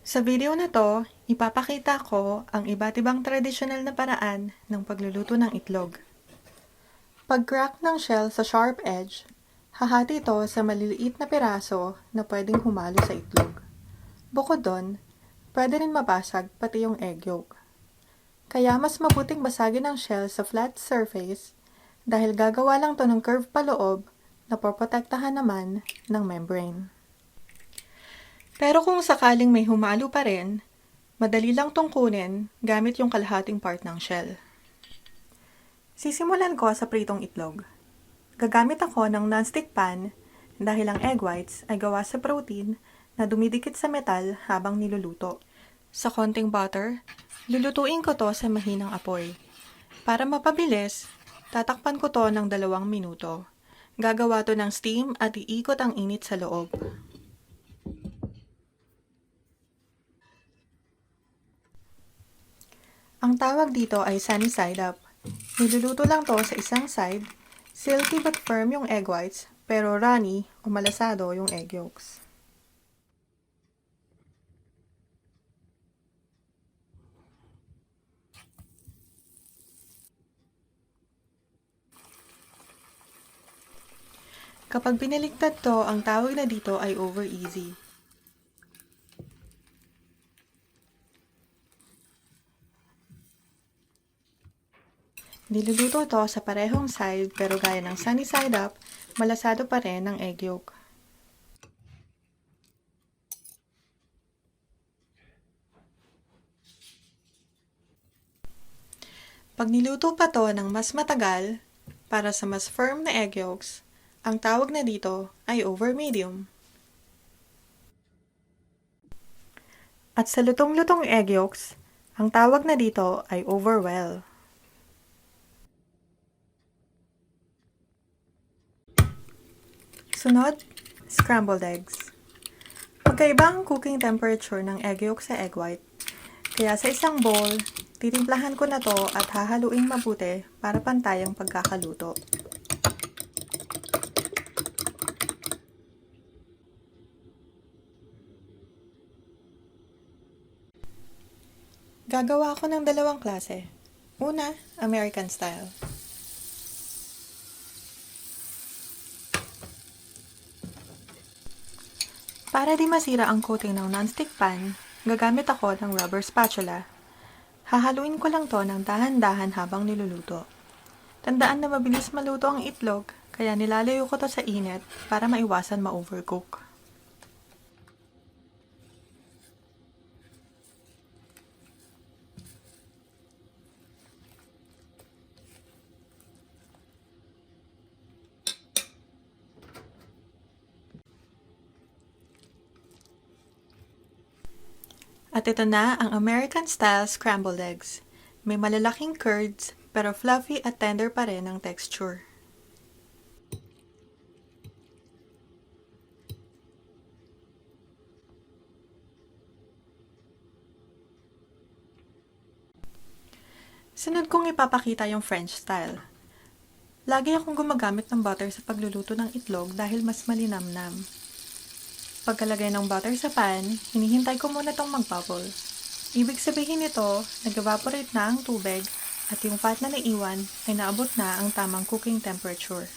Sa video na to, ipapakita ko ang iba't ibang tradisyonal na paraan ng pagluluto ng itlog. Pag-crack ng shell sa sharp edge, hahati ito sa maliliit na piraso na pwedeng humalo sa itlog. Bukod doon, pwede rin mabasag pati yung egg yolk. Kaya mas mabuting basagin ang shell sa flat surface dahil gagawa lang to ng curve paloob na poprotektahan naman ng membrane. Pero kung sakaling may humalo pa rin, madali lang tong kunin gamit yung kalahating part ng shell. Sisimulan ko sa pritong itlog. Gagamit ako ng non-stick pan dahil ang egg whites ay gawa sa protein na dumidikit sa metal habang niluluto. Sa konting butter, lulutuin ko to sa mahinang apoy. Para mapabilis, tatakpan ko to ng 2 minuto. Gagawa to ng steam at iikot ang init sa loob. Ang tawag dito ay sunny side up. Niluluto lang to sa isang side, silky but firm yung egg whites, pero runny o malasado yung egg yolks. Kapag binaligtad to, ang tawag na dito ay over easy. Niluluto to sa parehong side pero gaya ng sunny side up, malasado pa rin ang egg yolk. Pag niluto pa to ng mas matagal, para sa mas firm na egg yolks, ang tawag na dito ay over medium. At sa lutong-lutong egg yolks, ang tawag na dito ay over well. Sunod, scrambled eggs. Magkaiba ang cooking temperature ng egg yolk sa egg white. Kaya sa isang bowl, titimplahan ko na to at hahaluin mabuti para pantay ang pagkakaluto. Gagawa ako ng 2 klase. Una, American style. Para di masira ang coating ng non-stick pan, gagamit ako ng rubber spatula. Hahaluin ko lang to ng dahan-dahan habang niluluto. Tandaan na mabilis maluto ang itlog, kaya nilalayo ko to sa init para maiwasan ma-overcook. At ito na ang American-style scrambled eggs. May malalaking curds, pero fluffy at tender pa rin ang texture. Sunod kong ipapakita yung French style. Lagi akong gumagamit ng butter sa pagluluto ng itlog dahil mas malinamnam. Pagkalagay ng butter sa pan, hinihintay ko muna itong mag-bubble. Ibig sabihin nito, nag-evaporate na ang tubig at yung fat na naiwan ay naabot na ang tamang cooking temperature.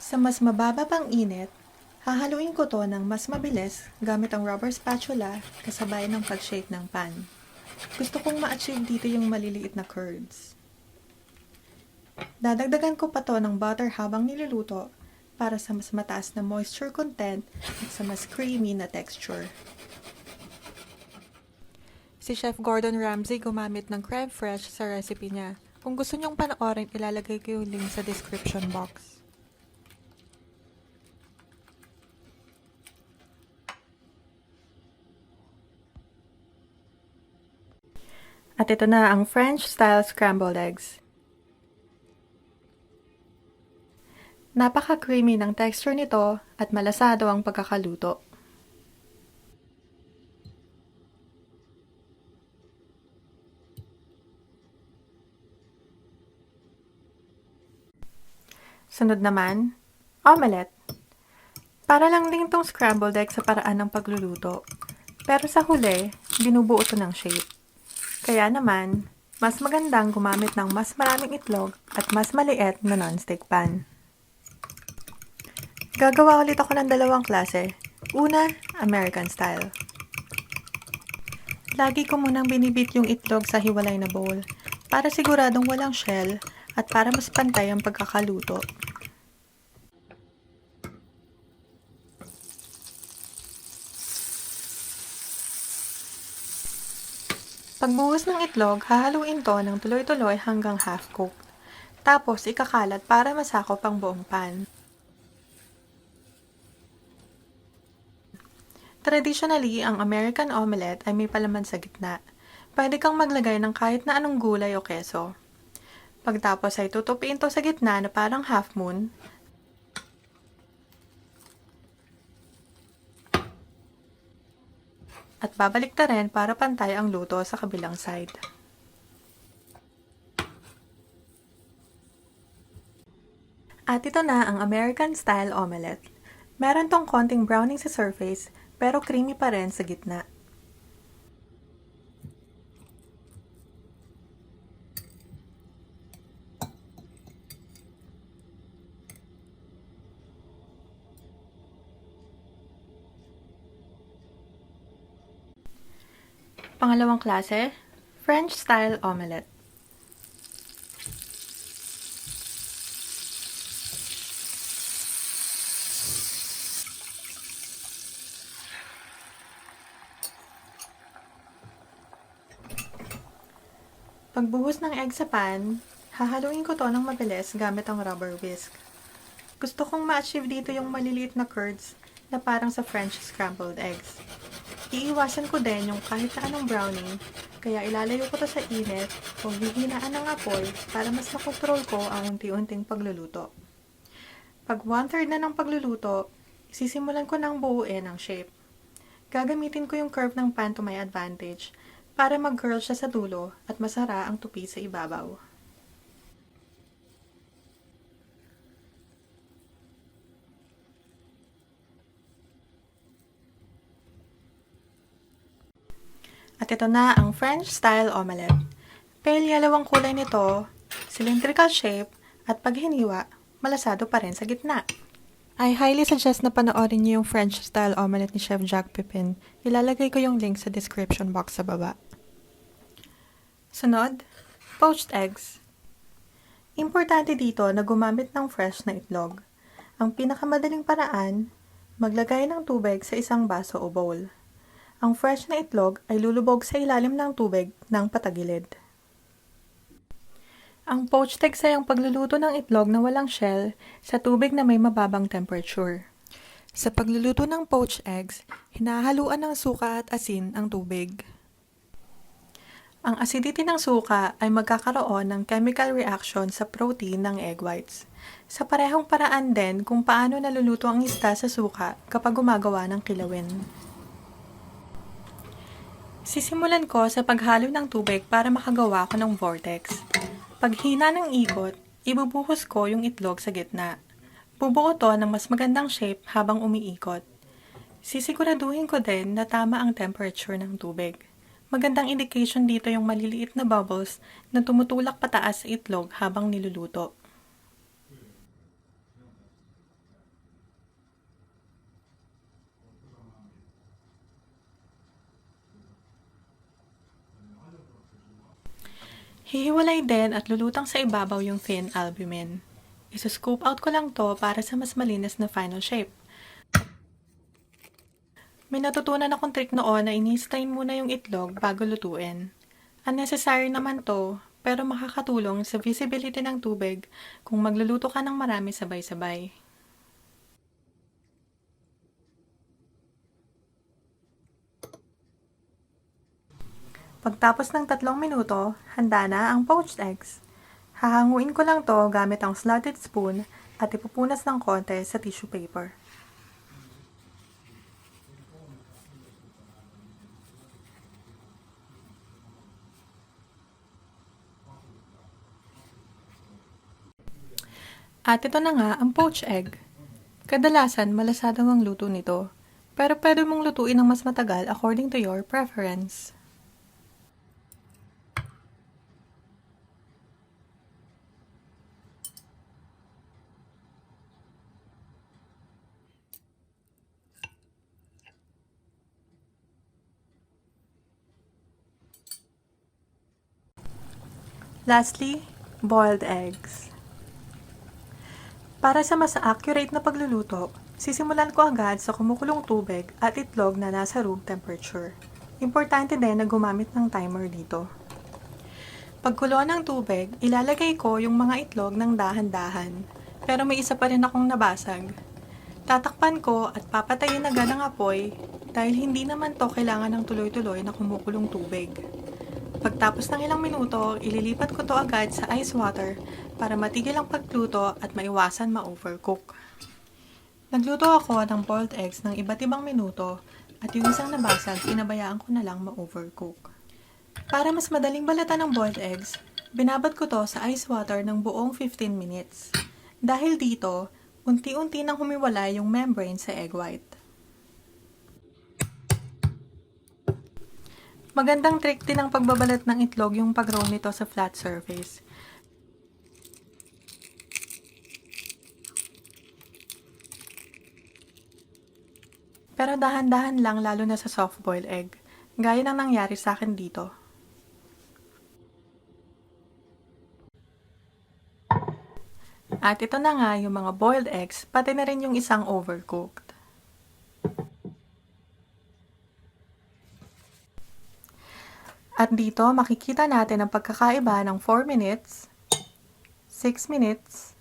Sa mas mababa pang init, hahaluin ko to ng mas mabilis gamit ang rubber spatula kasabay ng pag-shake ng pan. Gusto kong ma-achieve dito yung maliliit na curds. Dadagdagan ko pa to ng butter habang niluluto para sa mas mataas na moisture content at sa mas creamy na texture. Si Chef Gordon Ramsay gumamit ng crème fresh sa recipe niya. Kung gusto nyong panoorin, ilalagay ko yung link sa description box. At ito na ang French-style scrambled eggs. Napaka-creamy ng texture nito at malasado ang pagkakaluto. Sunod naman, omelette. Para lang din itong scrambled egg sa paraan ng pagluluto. Pero sa huli, binubuo ito ng shape. Kaya naman, mas magandang gumamit ng mas maraming itlog at mas maliit na non-stick pan. Gagawa ulit ako ng dalawang klase. Una, American style. Lagi ko munang binibit yung itlog sa hiwalay na bowl para siguradong walang shell at para mas pantay ang pagkakaluto. Pagbuhos ng itlog, hahaluin to ng tuloy-tuloy hanggang half-cooked. Tapos ikakalat para masakop ang buong pan. Traditionally, ang American omelette ay may palaman sa gitna. Pwede kang maglagay ng kahit na anong gulay o keso. Pagtapos ay tutupiin to sa gitna na parang half moon. At babalik na rin para pantay ang luto sa kabilang side. At ito na ang American style omelette. Meron tong konting browning sa surface, pero creamy pa rin sa gitna. Pangalawang klase, French style omelette. Pagbuhos ng egg sa pan, hahaluin ko to ng mabilis gamit ang rubber whisk. Gusto kong ma-achieve dito yung maliliit na curds na parang sa French scrambled eggs. Iiwasan ko din yung kahit na anong browning, kaya ilalayo ko to sa init o hihinaan ng apoy para mas makontrol ko ang unti-unting pagluluto. Pag 1/3 na ng pagluluto, isisimulan ko ng buuin ang shape. Gagamitin ko yung curve ng pan to my advantage para mag-curl siya sa dulo at masara ang tupi sa ibabaw. At ito na ang French style omelette. Pale yellow ang kulay nito, cylindrical shape, at pag hiniwa, malasado pa rin sa gitna. I highly suggest na panoorin niyo yung French style omelette ni Chef Jacques Pepin. Ilalagay ko yung link sa description box sa baba. Sunod, poached eggs. Importante dito na gumamit ng fresh na itlog. Ang pinakamadaling paraan, maglagay ng tubig sa isang baso o bowl. Ang fresh na itlog ay lulubog sa ilalim ng tubig ng patagilid. Ang poached eggs ay ang pagluluto ng itlog na walang shell sa tubig na may mababang temperature. Sa pagluluto ng poached eggs, hinahaluan ng suka at asin ang tubig. Ang acidity ng suka ay magkakaroon ng chemical reaction sa protein ng egg whites. Sa parehong paraan din kung paano naluluto ang isda sa suka kapag gumagawa ng kilawin. Sisimulan ko sa paghalo ng tubig para makagawa ko ng vortex. Pag hina ng ikot, ibubuhos ko yung itlog sa gitna. Bubuo to ng mas magandang shape habang umiikot. Sisiguraduhin ko din na tama ang temperature ng tubig. Magandang indication dito yung maliliit na bubbles na tumutulak pataas sa itlog habang niluluto. Hihiwalay din at lulutang sa ibabaw yung thin albumin. Isuscoop out ko lang to para sa mas malinis na final shape. May natutunan akong trick noon na ini-strain muna yung itlog bago lutuin. Unnecessary naman to, pero makakatulong sa visibility ng tubig kung magluluto ka ng marami sabay-sabay. Pagtapos ng 3 minuto, handa na ang poached eggs. Hahanguin ko lang to gamit ang slotted spoon at ipupunas ng konti sa tissue paper. At ito na nga ang poached egg. Kadalasan, malasado ang luto nito, pero pwede mong lutuin ng mas matagal according to your preference. Lastly, boiled eggs. Para sa mas accurate na pagluluto, sisimulan ko agad sa kumukulong tubig at itlog na nasa room temperature. Importante din na gumamit ng timer dito. Pagkuluan ng tubig, ilalagay ko yung mga itlog ng dahan-dahan. Pero may isa pa rin akong nabasag. Tatakpan ko at papatayin agad ang apoy dahil hindi naman to kailangan ng tuloy-tuloy na kumukulong tubig. Pagtapos ng ilang minuto, ililipat ko to agad sa ice water para matigil ang pagluto at maiwasan ma-overcook. Nagluto ako ng boiled eggs ng iba't ibang minuto at yung isang nabasag, pinabayaan ko na lang ma-overcook. Para mas madaling balatan ng boiled eggs, binabad ko to sa ice water ng buong 15 minutes. Dahil dito, unti-unti nang humiwalay yung membrane sa egg white. Magandang trick din ng pagbabalat ng itlog yung pag-roll nito sa flat surface. Pero dahan-dahan lang lalo na sa soft-boiled egg, gaya ng nangyari sa akin dito. At ito na nga yung mga boiled eggs, pati na rin yung isang overcooked. At dito, makikita natin ang pagkakaiba ng 4 minutes, 6 minutes,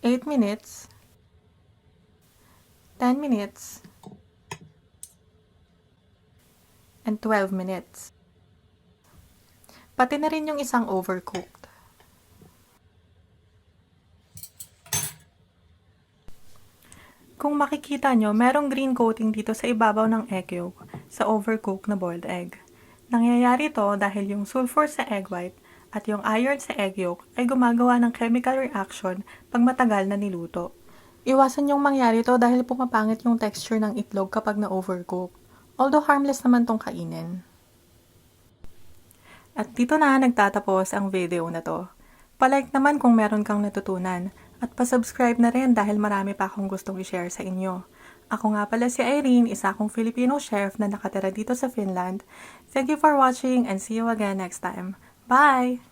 8 minutes, 10 minutes, and 12 minutes. Pati na rin yung isang overcooked. Kung makikita nyo, merong green coating dito sa ibabaw ng egg yolk sa overcooked na boiled egg. Nangyayari to dahil yung sulfur sa egg white at yung iron sa egg yolk ay gumagawa ng chemical reaction pag matagal na niluto. Iwasan yung mangyari to dahil pumapangit yung texture ng itlog kapag na-overcook. Although harmless naman tong kainin. At dito na nagtatapos ang video na to. Palike naman kung meron kang natutunan at pasubscribe na rin dahil marami pa akong gustong i-share sa inyo. Ako nga pala si Irene, isa akong Filipino chef na nakatira dito sa Finland. Thank you for watching and see you again next time. Bye!